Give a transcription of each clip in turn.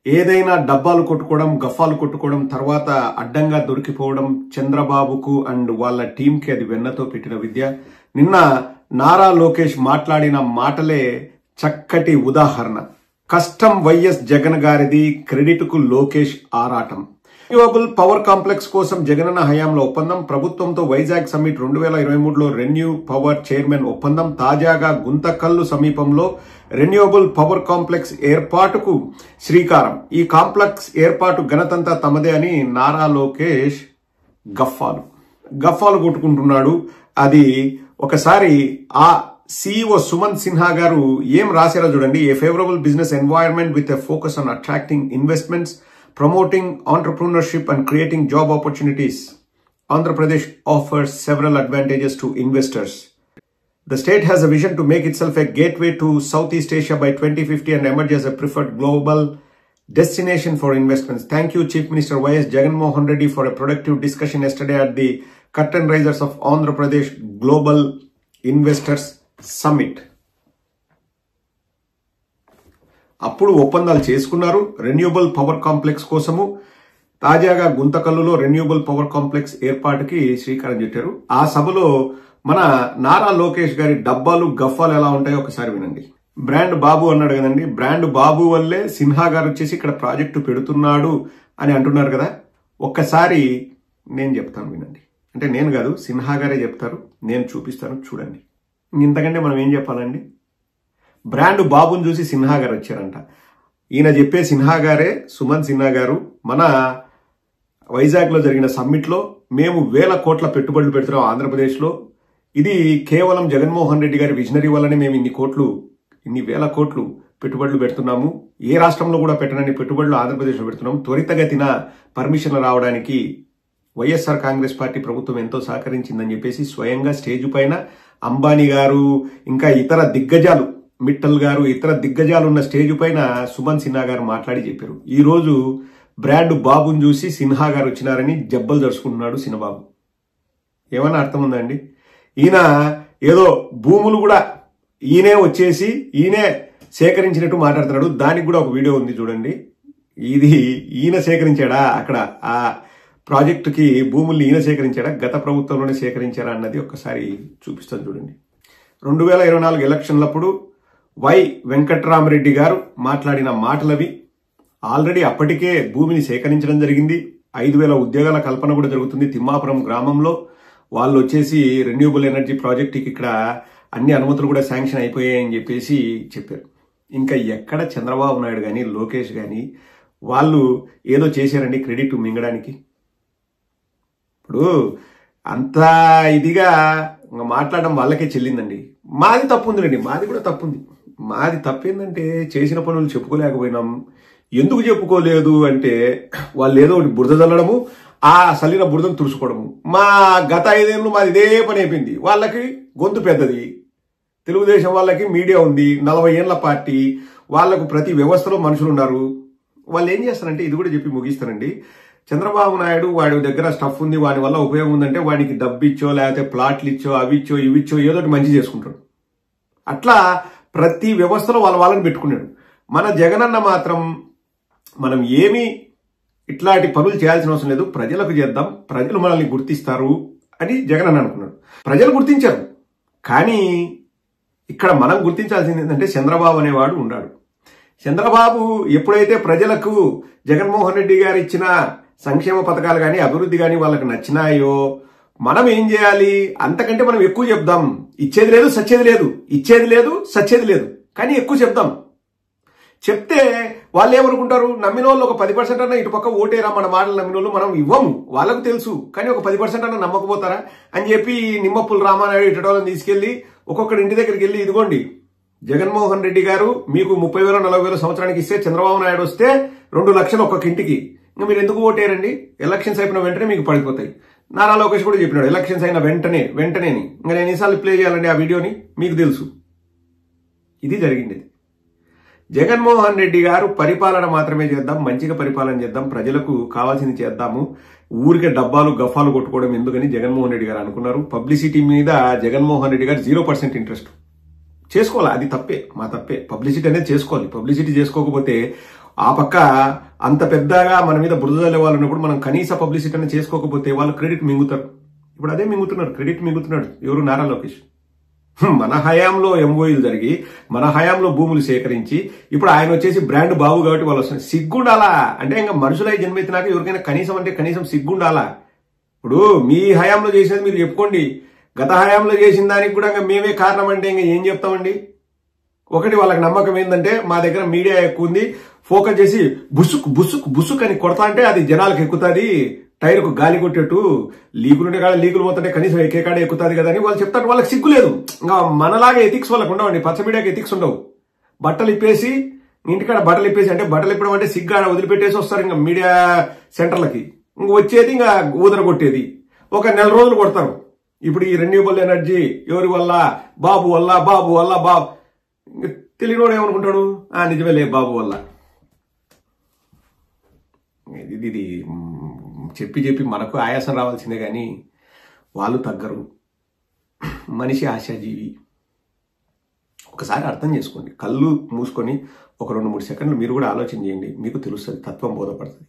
ఏదైనా డబ్బాలు కొట్టుకోవడం, గఫాలు కొట్టుకోవడం, తర్వాత అడ్డంగా దొరికిపోవడం చంద్రబాబుకు అండ్ వాళ్ళ టీంకి అది వెన్నతో పెట్టిన విద్య. నిన్న నారా లోకేష్ మాట్లాడిన మాటలే చక్కటి ఉదాహరణ. కష్టం వైఎస్ జగన్ గారిది, క్రెడిట్కు లోకేష్ ఆరాటం. రెన్యూవబుల్ పవర్ కాంప్లెక్స్ కోసం జగనన్న హయాంలో ఒప్పందం, ప్రభుత్వంతో వైజాగ్ సమ్మిట్ 2023లో రెన్యూ పవర్ చైర్మన్ ఒప్పందం, తాజాగా గుంతకల్లు సమీపంలో రెన్యూవబుల్ పవర్ కాంప్లెక్స్ ఏర్పాటుకు శ్రీకారం. ఈ కాంప్లెక్స్ ఏర్పాటు ఘనతంతా తమదే అని నారా లోకేష్ గఫాలు కొట్టుకుంటున్నాడు. అది ఒకసారి ఆ CEO సుమన్ సిన్హా గారు ఏం రాశారో చూడండి. ఏ favourable business environment with a focus on attracting investments, promoting entrepreneurship and creating job opportunities. Andhra Pradesh offers several advantages to investors. The state has a vision to make itself a gateway to Southeast Asia by 2050 and emerge as a preferred global destination for investments. Thank you, Chief Minister Y.S. Jagan Mohan Reddy, for a productive discussion yesterday at the Curtain Raisers of Andhra Pradesh Global Investors Summit. అప్పుడు ఒప్పందాలు చేసుకున్నారు renewable power complex కోసము. తాజాగా గుంతకల్లులో renewable power complex ఏర్పాటుకి శ్రీకారం చుట్టారు. ఆ సభలో మన నారా లోకేష్ గారి డబ్బాలు గఫాలు ఎలా ఉంటాయో ఒకసారి వినండి. బ్రాండ్ బాబు అన్నాడు కదండి, బ్రాండ్ బాబు వల్లే సిన్హా గారు వచ్చేసి ఇక్కడ ప్రాజెక్టు పెడుతున్నాడు అని అంటున్నారు కదా. ఒక్కసారి నేను చెప్తాను వినండి. అంటే నేను కాదు, సిన్హా గారే చెప్తారు, నేను చూపిస్తాను చూడండి. ఇంతకంటే మనం ఏం చెప్పాలండి? బ్రాండ్ బాబుని చూసి సిన్హా గారు వచ్చారంట. ఈయన చెప్పే సిన్హా గారే, సుమన్ సిన్హా గారు, మన వైజాగ్ లో జరిగిన సమ్మిట్ లో మేము 1000 కోట్ల పెట్టుబడులు పెడుతున్నాం ఆంధ్రప్రదేశ్ లో. ఇది కేవలం జగన్మోహన్ రెడ్డి గారి విజనరీ వల్లనే మేము ఇన్ని 1000 కోట్లు పెట్టుబడులు పెడుతున్నాము. ఏ రాష్ట్రంలో కూడా పెట్టనని పెట్టుబడులు ఆంధ్రప్రదేశ్ లో పెడుతున్నాం. త్వరితగతిన పర్మిషన్లు రావడానికి వైఎస్ఆర్ కాంగ్రెస్ పార్టీ ప్రభుత్వం ఎంతో సహకరించిందని చెప్పేసి స్వయంగా స్టేజ్ పైన అంబానీ గారు, ఇంకా ఇతర దిగ్గజాలు, మిట్టల్ గారు, ఇతర దిగ్గజాలు ఉన్న స్టేజ్ పైన సుమన్ సిన్హా గారు మాట్లాడి చెప్పారు. ఈ రోజు బ్రాండ్ బాబుని చూసి సిన్హా గారు వచ్చినారని జబ్బలు దర్చుకుంటున్నాడు సినబాబు. ఏమన్నా అర్థం ఉందండి? ఈయన ఏదో భూములు కూడా ఈయనే వచ్చేసి ఈయనే సేకరించినట్టు మాట్లాడుతున్నాడు. దానికి కూడా ఒక వీడియో ఉంది చూడండి. ఇది ఈయన సేకరించాడా? అక్కడ ఆ ప్రాజెక్టుకి భూముల్ని ఈయన సేకరించాడా, గత ప్రభుత్వంలోనే సేకరించారా అన్నది ఒక్కసారి చూపిస్తాను చూడండి. 2024 ఎలక్షన్లప్పుడు వై వెంకట్రామరెడ్డి గారు మాట్లాడిన మాటలవి. ఆల్రెడీ అప్పటికే భూమిని సేకరించడం జరిగింది. 5000 ఉద్యోగాల కల్పన కూడా జరుగుతుంది తిమ్మాపురం గ్రామంలో. వాళ్ళు వచ్చేసి రెన్యూవబుల్ ఎనర్జీ ప్రాజెక్టుకి ఇక్కడ అన్ని అనుమతులు కూడా శాంక్షన్ అయిపోయాయని చెప్పేసి చెప్పారు. ఇంకా ఎక్కడ చంద్రబాబు నాయుడు కానీ లోకేష్ కానీ వాళ్ళు ఏదో చేశారండి క్రెడిట్ మింగడానికి. ఇప్పుడు అంత ఇదిగా మాట్లాడడం వాళ్ళకే చెల్లిందండి. మాది తప్పు ఉందిలేండి, మాది కూడా తప్పుంది. మాది తప్పేందంటే చేసిన పనులు చెప్పుకోలేకపోయినాం. ఎందుకు చెప్పుకోలేదు అంటే వాళ్ళు ఏదో ఒకటి బురద చల్లడము, ఆ సల్లిన బురదను తుడుచుకోవడము. మా గత 5 ఏళ్ళు మాది ఇదే పని అయిపోయింది. వాళ్ళకి గొంతు పెద్దది, తెలుగుదేశం వాళ్ళకి మీడియా ఉంది, 40 ఏళ్ల పార్టీ, వాళ్లకు ప్రతి వ్యవస్థలో మనుషులు ఉన్నారు. వాళ్ళు ఏం చేస్తారంటే, ఇది కూడా చెప్పి ముగిస్తారండి, చంద్రబాబు నాయుడు వాడి దగ్గర స్టఫ్ ఉంది, వాడి వల్ల ఉపయోగం ఉందంటే వాడికి డబ్బు ఇచ్చో లేకపోతే ప్లాట్లు ఇచ్చో అవిచ్చో ఇవిచ్చో ఏదో ఒకటి మంచి చేసుకుంటాడు. అట్లా ప్రతి వ్యవస్థలో వాళ్ళని పెట్టుకున్నాడు. మన జగనన్న మాత్రం మనం ఏమీ ఇట్లాంటి పనులు చేయాల్సిన అవసరం లేదు, ప్రజలకు చేద్దాం, ప్రజలు మనల్ని గుర్తిస్తారు అని జగనన్న అనుకున్నాడు. ప్రజలు గుర్తించారు. కానీ ఇక్కడ మనం గుర్తించాల్సింది ఏంటంటే చంద్రబాబు అనేవాడు ఉన్నాడు. చంద్రబాబు ఎప్పుడైతే ప్రజలకు జగన్మోహన్ రెడ్డి గారు ఇచ్చిన సంక్షేమ పథకాలు కానీ అభివృద్ధి కానీ వాళ్ళకి నచ్చినాయో, మనం ఏం చేయాలి, అంతకంటే మనం ఎక్కువ చెప్దాం. ఇచ్చేది లేదు సచ్చేది లేదు, ఇచ్చేది లేదు సచ్చేది లేదు, కానీ ఎక్కువ చెప్దాం. చెప్తే వాళ్ళు ఏమనుకుంటారు, నమ్మిన వాళ్ళు ఒక 10% అన్న ఇటు పక్క ఓటేరా, మన మాటలు నమ్మిన వాళ్ళు మనం ఇవ్వము, వాళ్ళకు తెలుసు, కానీ ఒక 10% అన్న నమ్మకపోతారా అని చెప్పి నిమ్మప్పులు రామానాయుడు ఇటోళ్ళని తీసుకెళ్లి ఒక్కొక్కడి ఇంటి దగ్గరికి వెళ్ళి, ఇదిగోండి జగన్మోహన్ రెడ్డి గారు మీకు 30,000 40,000 సంవత్సరానికి ఇస్తే చంద్రబాబు నాయుడు వస్తే 2 లక్షలు ఒక్కొక్క ఇంటికి, ఇంకా మీరు ఎందుకు ఓటేరండి, ఎలక్షన్స్ అయిపోయిన వెంటనే మీకు పడిపోతాయి. నారా లోకేష్ కూడా చెప్పినాడు ఎలక్షన్స్ అయిన వెంటనే ఇంకా నేను ఎన్నిసార్లు ప్లే చేయాలండి ఆ వీడియోని, మీకు తెలుసు. ఇది జరిగింది. జగన్మోహన్ రెడ్డి గారు పరిపాలన మాత్రమే చేద్దాం, మంచిగా పరిపాలన చేద్దాం, ప్రజలకు కావాల్సింది చేద్దాము, ఊరికే డబ్బాలు గఫాలు కొట్టుకోవడం ఎందుకని జగన్మోహన్ రెడ్డి గారు అనుకున్నారు. పబ్లిసిటీ మీద జగన్మోహన్ రెడ్డి గారు 0% ఇంట్రెస్ట్. చేసుకోవాలి, అది తప్పే, మా తప్పే. పబ్లిసిటీ అనేది చేసుకోవాలి. పబ్లిసిటీ చేసుకోకపోతే ఆ పక్క అంత పెద్దగా మన మీద బురద చల్లే వాళ్ళు ఉన్నప్పుడు మనం కనీస పబ్లిసిటీ అని చేసుకోకపోతే వాళ్ళు క్రెడిట్ మింగుతారు. ఇప్పుడు అదే మింగుతున్నారు, క్రెడిట్ మింగుతున్నాడు ఎవరు? నారా లోకేష్. మన హయాంలో ఎంఓయూలు జరిగి మన హయాంలో భూములు సేకరించి ఇప్పుడు ఆయన వచ్చేసి బ్రాండ్ బాబు కాబట్టి వాళ్ళు వస్తున్నారు. సిగ్గుండాలా అంటే ఇంకా మనుషులై జన్మెత్తినాక ఎవరికైనా కనీసం అంటే కనీసం సిగ్గుండాలా? ఇప్పుడు మీ హయాంలో చేసినది మీరు చెప్పుకోండి, గత హయాంలో చేసిన దానికి కూడా ఇంకా మేమే కారణం అంటే ఇంకా ఏం చెప్తామండి? ఒకటి వాళ్ళకి నమ్మకం ఏంటంటే మా దగ్గర మీడియా ఎక్కువ ఉంది, ఫోకస్ చేసి బుసుక్ బుసుక్ బుసుక్ అని కొడతా అంటే అది జనాలకు ఎక్కుతుంది, టైర్కు గాలి కొట్టేట్టు లీకులుంటే కాడ లీకులు పోతుంటే కనీసం ఎక్కే కాడ ఎక్కుతుంది కదా అని వాళ్ళు చెప్తారు. వాళ్ళకి సిగ్గు లేదు. ఇంకా మనలాగా ఎథిక్స్ వాళ్ళకు ఉండవండి, పచ్చ మీడియాకి ఎథిక్స్ ఉండవు. బట్టలు ఇప్పేసి ఇంటికాడ బట్టలు ఇప్పేసి అంటే బట్టలు ఇప్పడం అంటే సిగ్గాడ వదిలిపెట్టేసి వస్తారు ఇంకా మీడియా సెంటర్లకి. ఇంక వచ్చేది ఇంకా ఊదర కొట్టేది ఒక నెల రోజులు కొడతారు. ఇప్పుడు ఈ రెన్యూబుల్ ఎనర్జీ ఎవరి వల్ల? బాబు వల్ల, బాబు వల్ల, బాబు. తెలియనోడు ఏమనుకుంటాడు? నిజమే లే బాబు వల్ల. ఇది చెప్పి చెప్పి మనకు ఆయాసం రావాల్సిందే కానీ వాళ్ళు తగ్గరు. మనిషి ఆశాజీవి. ఒకసారి అర్థం చేసుకోండి, కళ్ళు మూసుకొని ఒక 2-3 సెకండ్లు మీరు కూడా ఆలోచన చేయండి, మీకు తెలుస్తుంది, తత్వం బోధపడుతుంది.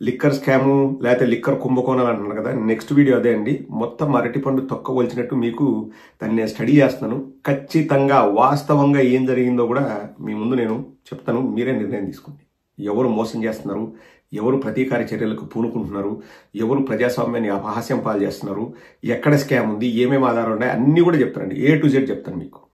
లిక్కర్ స్కాము లేకపోతే లిక్కర్ కుంభకోణాలు అంటున్నారు కదా, నెక్స్ట్ వీడియో అదే అండి. మొత్తం అరటిపండు తొక్క వలిచినట్టు మీకు దాన్ని నేను స్టడీ చేస్తున్నాను. ఖచ్చితంగా వాస్తవంగా ఏం జరిగిందో కూడా మీ ముందు నేను చెప్తాను, మీరే నిర్ణయం తీసుకోండి. ఎవరు మోసం చేస్తున్నారు, ఎవరు ప్రతీకార చర్యలకు పూనుకుంటున్నారు, ఎవరు ప్రజాస్వామ్యాన్ని అపహాస్యం పాలు చేస్తున్నారు, ఎక్కడ స్కామ్ ఉంది, ఏమేమి ఆధారాలు ఉన్నాయి అన్నీ కూడా చెప్తానండి. A to Z చెప్తాను మీకు.